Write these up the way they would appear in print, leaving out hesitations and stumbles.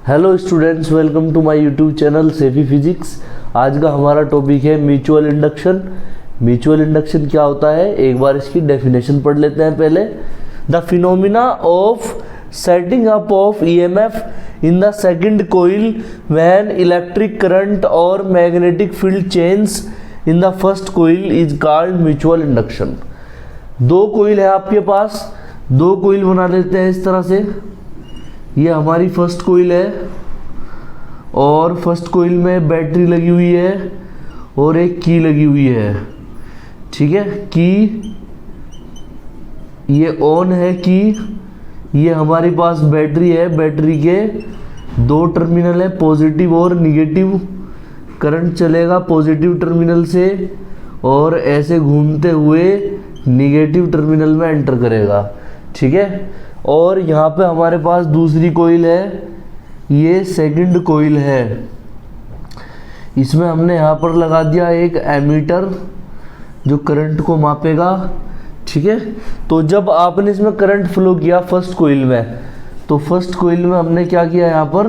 Hello students, welcome to my YouTube channel सेफी physics. आज का हमारा टॉपिक है म्यूचुअल इंडक्शन। म्यूचुअल इंडक्शन क्या होता है, एक बार इसकी डेफिनेशन पढ़ लेते हैं पहले। The phenomena of setting up of EMF in the second coil when electric current or magnetic field change in the first coil is called mutual induction. दो कोइल है आपके पास, दो कोइल बना लेते हैं इस तरह से। ये हमारी फर्स्ट कोइल है और फर्स्ट कोइल में बैटरी लगी हुई है और एक की लगी हुई है। ठीक है, की ये ऑन है की। ये हमारे पास बैटरी है, बैटरी के दो टर्मिनल है, पॉजिटिव और निगेटिव। करंट चलेगा पॉजिटिव टर्मिनल से और ऐसे घूमते हुए निगेटिव टर्मिनल में एंटर करेगा। ठीक है, और यहाँ पे हमारे पास दूसरी कोइल है, ये सेकंड कोइल है। इसमें हमने यहाँ पर लगा दिया एक एमीटर जो करंट को मापेगा। ठीक है, तो जब आपने इसमें करंट फ्लो किया फर्स्ट कोइल में, तो फर्स्ट कोइल में हमने क्या किया, यहाँ पर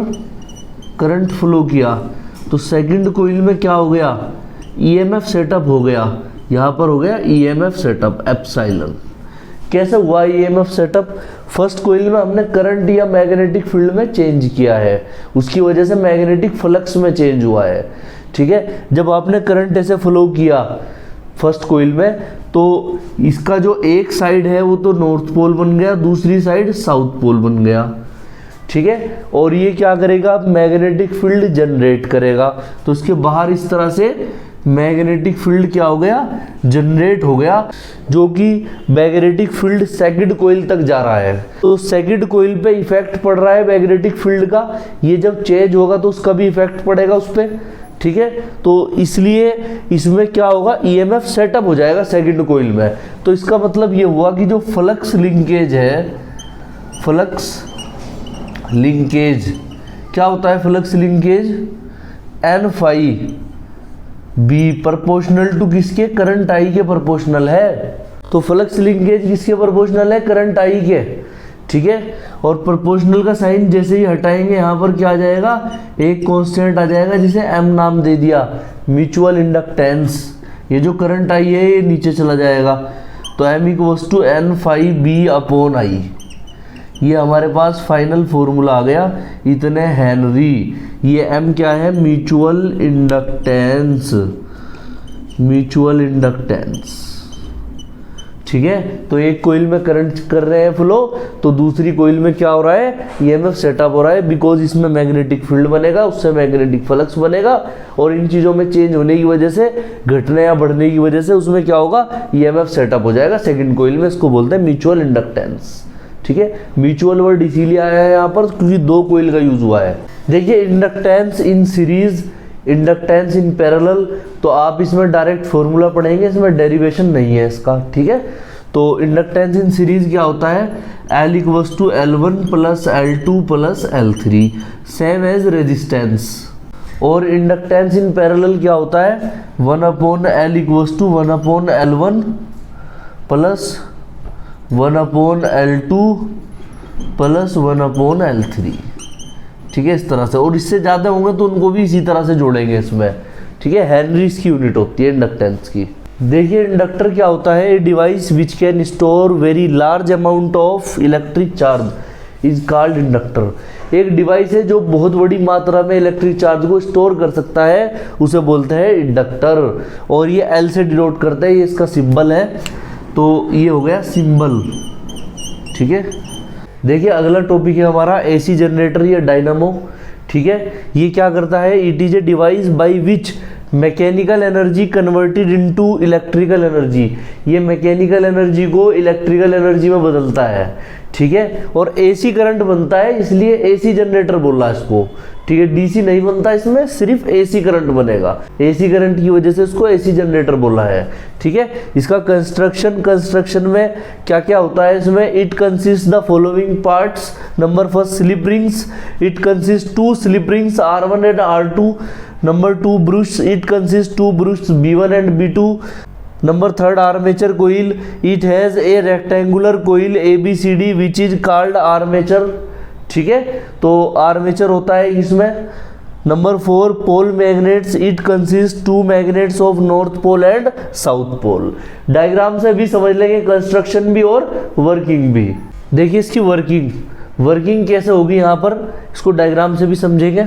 करंट फ्लो किया, तो सेकंड कोइल में क्या हो गया, ईएमएफ सेटअप हो गया। यहाँ पर हो गया ईएमएफ सेटअप एप्सिलॉन। कैसे हुआ ईएमएफ सेटअप? फर्स्ट कोइल में हमने करंट या मैग्नेटिक फील्ड में चेंज किया है, उसकी वजह से मैग्नेटिक फ्लक्स में चेंज हुआ है। ठीक है, जब आपने करंट ऐसे फ्लो किया फर्स्ट कोइल में, तो इसका जो एक साइड है वो तो नॉर्थ पोल बन गया, दूसरी साइड साउथ पोल बन गया। ठीक है, और ये क्या करेगा, मैग्नेटिक फील्ड जनरेट करेगा। तो इसके बाहर इस तरह से मैग्नेटिक फील्ड क्या हो गया, जनरेट हो गया, जो कि मैग्नेटिक फील्ड सेकंड कोइल तक जा रहा है। तो सेकंड कोइल पे इफेक्ट पड़ रहा है मैग्नेटिक फील्ड का, ये जब चेंज होगा तो उसका भी इफेक्ट पड़ेगा उस पर। ठीक है, तो इसलिए इसमें क्या होगा, ईएमएफ सेटअप हो जाएगा सेकंड कोइल में। तो इसका मतलब ये हुआ कि जो फ्लक्स लिंकेज है, फ्लक्स लिंकेज क्या होता है, flux linkage N phi B proportional to किसके, करंट आई के प्रोपोर्शनल है। तो फ्लक्स लिंकेज किसके प्रोपोर्शनल है, करंट आई के। ठीक है, और प्रोपोर्शनल का साइन जैसे ही हटाएंगे यहाँ पर क्या आ जाएगा, एक कांस्टेंट आ जाएगा जिसे एम नाम दे दिया, म्यूचुअल इंडक्टेंस। ये जो करंट आई है ये नीचे चला जाएगा, तो M equals to N phi B upon I. ये हमारे पास फाइनल फॉर्मूला आ गया, इतने हेनरी। ये एम क्या है, म्यूचुअल इंडक्टेंस, म्यूचुअल इंडक्टेंस। ठीक है, तो एक कोइल में करंट कर रहे हैं फ्लो, तो दूसरी कोइल में क्या हो रहा है, ईएमएफ सेटअप हो रहा है, बिकॉज इसमें मैग्नेटिक फील्ड बनेगा, उससे मैग्नेटिक फ्लक्स बनेगा, और इन चीज़ों में चेंज होने की वजह से, घटने या बढ़ने की वजह से उसमें क्या होगा, ईएमएफ सेटअप हो जाएगा सेकंड कोइल में। इसको बोलते हैं म्यूचुअल इंडक्टेंस। ठीक है, म्यूचुअल वर्ड इसीलिए आया है यहाँ पर क्योंकि दो कोइल का यूज हुआ है। देखिए, inductance in series, inductance in parallel, तो आप इसमें डायरेक्ट फॉर्मूला पढ़ेंगे, इसमें डेरिवेशन नहीं है इसका। ठीक है, तो इंडक्टेंस इन सीरीज क्या होता है, L equals to L1 plus L2 plus L3, same as resistance. और इंडक्टेंस इन पैरेलल क्या होता है, 1 upon L equals to 1 upon L1 plus 1 upon L2 plus 1 upon L3। ठीक है, इस तरह से, और इससे ज़्यादा होंगे तो उनको भी इसी तरह से जोड़ेंगे इसमें। ठीक है, हेनरीज की यूनिट होती है इंडक्टेंस की। देखिए, इंडक्टर क्या होता है, a device which can store very large amount of electric charge is called inductor. एक डिवाइस है जो बहुत बड़ी मात्रा में इलेक्ट्रिक चार्ज को स्टोर कर सकता है, उसे बोलते हैं इंडक्टर। और ये एल से डिनोट करता है, ये इसका सिंबल है, तो ये हो गया सिंबल। ठीक है, देखिए अगला टॉपिक है हमारा एसी जनरेटर या डायनामो। ठीक है, ये क्या करता है, it is a device by which mechanical energy converted into electrical energy. ये मैकेनिकल एनर्जी को इलेक्ट्रिकल एनर्जी में बदलता है। ठीक है, और एसी करंट बनता है, इसलिए एसी जनरेटर बोला इसको। ठीक है, डीसी नहीं बनता इसमें, सिर्फ एसी करंट बनेगा, एसी करंट की वजह से इसको एसी जनरेटर बोला है। ठीक है, इसका कंस्ट्रक्शन में क्या क्या होता है इसमें, it consist the following parts. Number first, slip rings, it consist 2 slip rings R1 and R2। Number 2, brush, it consist 2 brush B1 and B2। Number 3, armature coil. It has a rectangular coil ABCD which is called armature. ठीक है। तो armature होता है इसमें। Number 4, pole magnets, it consist 2 magnets of north pole and south pole. Diagram से भी समझ लेंगे कंस्ट्रक्शन भी और वर्किंग भी। देखिए इसकी वर्किंग कैसे होगी यहाँ पर, इसको डायग्राम से भी समझेंगे।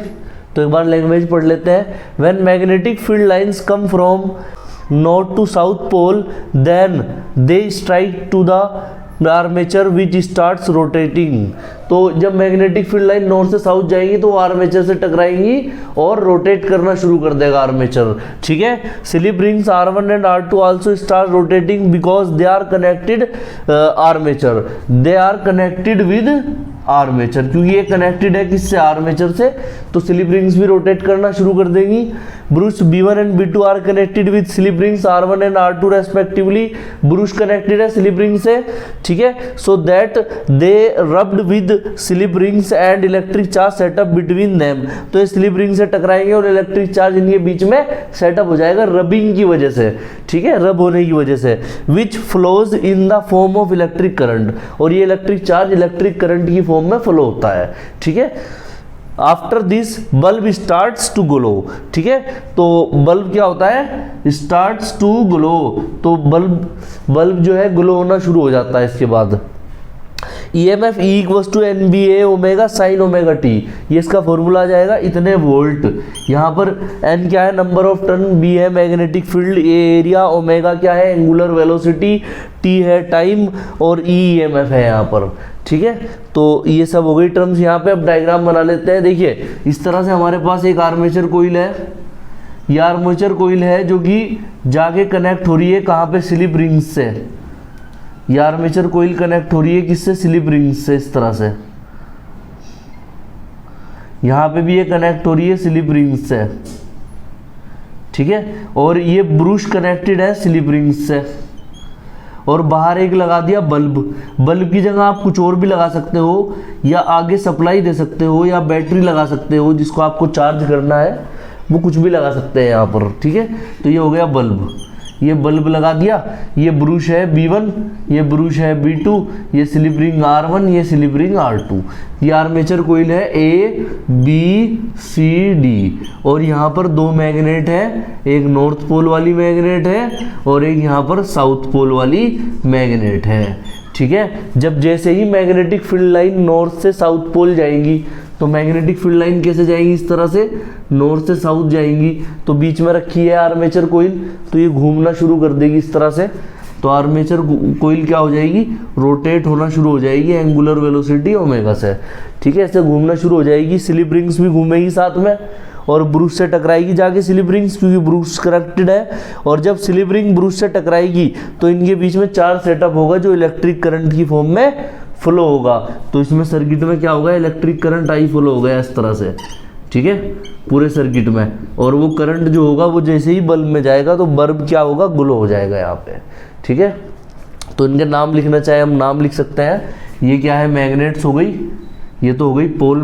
तो एक बार लैंग्वेज पढ़ लेते हैं। When magnetic field lines come from north to south pole then they strike to the armature which starts rotating. तो जब मैग्नेटिक फील्ड लाइन नॉर्थ से साउथ जाएंगी तो आर्मेचर से टकराएंगी और रोटेट करना शुरू कर देगा आर्मेचर, ठीक है। Slip rings R1 and R2 also start rotating because they are connected armature, they are connected with armature, क्योंकि ये कनेक्टेड है किससे, आर्मेचर से, तो स्लिप रिंग्स भी रोटेट करना शुरू कर देंगी। Brush B1 and B2 are connected with slip rings R1 and R2 respectively. Brush connected है स्लिप रिंग से, ठीक है। So that they rubbed with slip rings and electric charge setup between them. तो ये स्लिप रिंग से टकराएंगे और electric charge इनके बीच में सेटअप हो जाएगा रबिंग की वजह से, ठीक है, रब होने की वजह से। Which flows in the form of electric current, और ये इलेक्ट्रिक चार्ज इलेक्ट्रिक करंट की फॉर्म में फ्लो होता है, ठीक है। After this bulb starts to glow, ठीक है। तो बल्ब क्या होता है, स्टार्ट्स टू ग्लो, तो बल्ब जो है ग्लो होना शुरू हो जाता है इसके बाद। EMF E equals to NBA omega sine omega t, ये इसका फॉर्मूला आ जाएगा, इतने वोल्ट। यहाँ पर N क्या है, नंबर ऑफ टर्न, B है magnetic field, A area, omega क्या है एंगुलर वेलोसिटी, T है टाइम और E EMF है यहाँ पर, ठीक है। तो ये सब हो गई टर्म्स यहाँ पे। अब डायग्राम बना लेते हैं। देखिए इस तरह से हमारे पास एक आर्मेचर कोइल है, ये आर्मेचर कोइल है जो कि जाके कनेक्ट हो रही है कहाँ पे, स्लिप रिंग्स से। ये आर्मेचर कोइल कनेक्ट हो रही है किससे, स्लिप रिंग्स से, इस तरह से। यहाँ पे भी ये कनेक्ट हो रही है स्लिप रिंग्स से, ठीक है। और ये ब्रूश कनेक्टेड है स्लिप रिंग्स से, और बाहर एक लगा दिया बल्ब की जगह आप कुछ और भी लगा सकते हो, या आगे सप्लाई दे सकते हो, या बैटरी लगा सकते हो जिसको आपको चार्ज करना है, वो कुछ भी लगा सकते हैं यहाँ पर, ठीक है। तो ये हो गया बल्ब, ये बल्ब लगा दिया। ये ब्रूश है B1, ये ब्रूश है B2, ये स्लिप रिंग R1, ये स्लिप रिंग R2। ये आर्मेचर कोइल है ABCD, और यहाँ पर 2 मैग्नेट है, एक नॉर्थ पोल वाली मैग्नेट है और एक यहाँ पर साउथ पोल वाली मैग्नेट है, ठीक है। जब जैसे ही मैग्नेटिक फील्ड लाइन नॉर्थ से साउथ पोल जाएंगी, तो मैग्नेटिक फील्ड लाइन कैसे जाएंगी, इस तरह से नॉर्थ से साउथ जाएंगी। तो बीच में रखी है आर्मेचर कोइल, तो ये घूमना शुरू कर देगी इस तरह से। तो आर्मेचर कोइल क्या हो जाएगी, रोटेट होना शुरू हो जाएगी एंगुलर वेलोसिटी ओमेगा से, ठीक है। ऐसे घूमना शुरू हो जाएगी। स्लिप रिंग्स भी घूमेगी साथ में, और ब्रूश से टकराएगी जाके स्लिप रिंग्स, क्योंकि ब्रूश कनेक्टेड है। और जब स्लिप रिंग ब्रूश से टकराएगी तो इनके बीच में चार्ज सेटअप होगा जो इलेक्ट्रिक करंट की फॉर्म में फ्लो होगा। तो इसमें सर्किट में क्या होगा, इलेक्ट्रिक करंट आई फ्लो हो गया इस तरह से, ठीक है, पूरे सर्किट में। और वो करंट जो होगा वो जैसे ही बल्ब में जाएगा तो बल्ब क्या होगा, ग्लो हो जाएगा यहाँ पे, ठीक है। तो इनके नाम लिखना चाहे हम नाम लिख सकते हैं। ये क्या है, मैग्नेट्स हो गई, ये तो हो गई पोल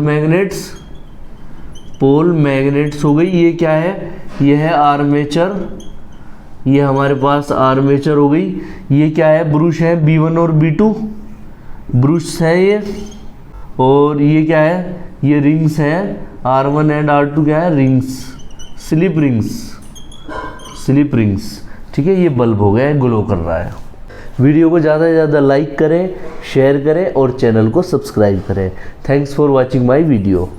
मैग्नेट्स हो गई। ये क्या है, ये है आर्मेचर, ये हमारे पास आर्मेचर हो गई। ये क्या है, ब्रूश है B1 और B2, ब्रूश है ये। और ये क्या है, ये रिंग्स हैं R1 एंड R2, क्या है, रिंग्स, स्लिप रिंग्स, ठीक है। ये बल्ब हो गया है, ग्लो कर रहा है। वीडियो को ज़्यादा से ज़्यादा लाइक करें, शेयर करें और चैनल को सब्सक्राइब करें। Thanks for watching my video.